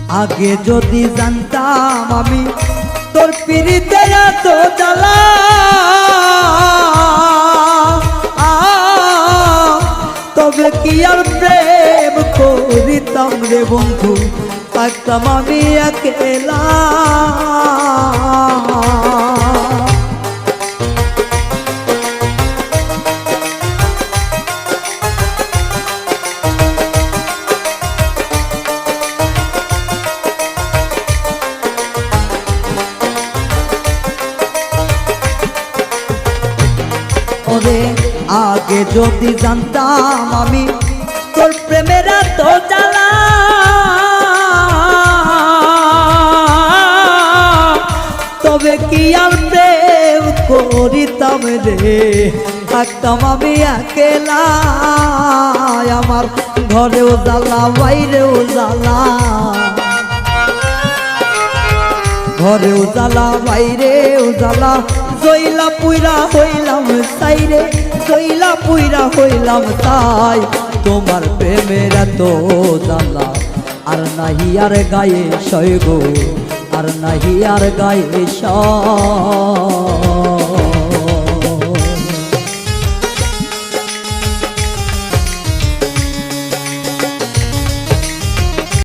আগে যদি জানতাম আমি তোর পিরিতে এত জ্বালা, তবে কি আর প্রেম করিতাম রে বন্ধু, থাকতাম আমি একেলা। আগে যদি জানতাম আমি তোর প্রেমের এত জ্বালা, তবে কি আর প্রেম করিতাম রে, থাকতাম আমি একেলা। আমার ঘরেও জ্বালা বাইরেও জ্বালা, ঘরেও জ্বালা বাইরেও জ্বালা, জইলা পুইরা হইলাম সাইরে, জইলা পুইরা হইলাম তাই। তোমার প্রেমের এত জ্বালা আর নাহি আর গায়ে সয় গো, আর নাহি আর গায়ে সয়।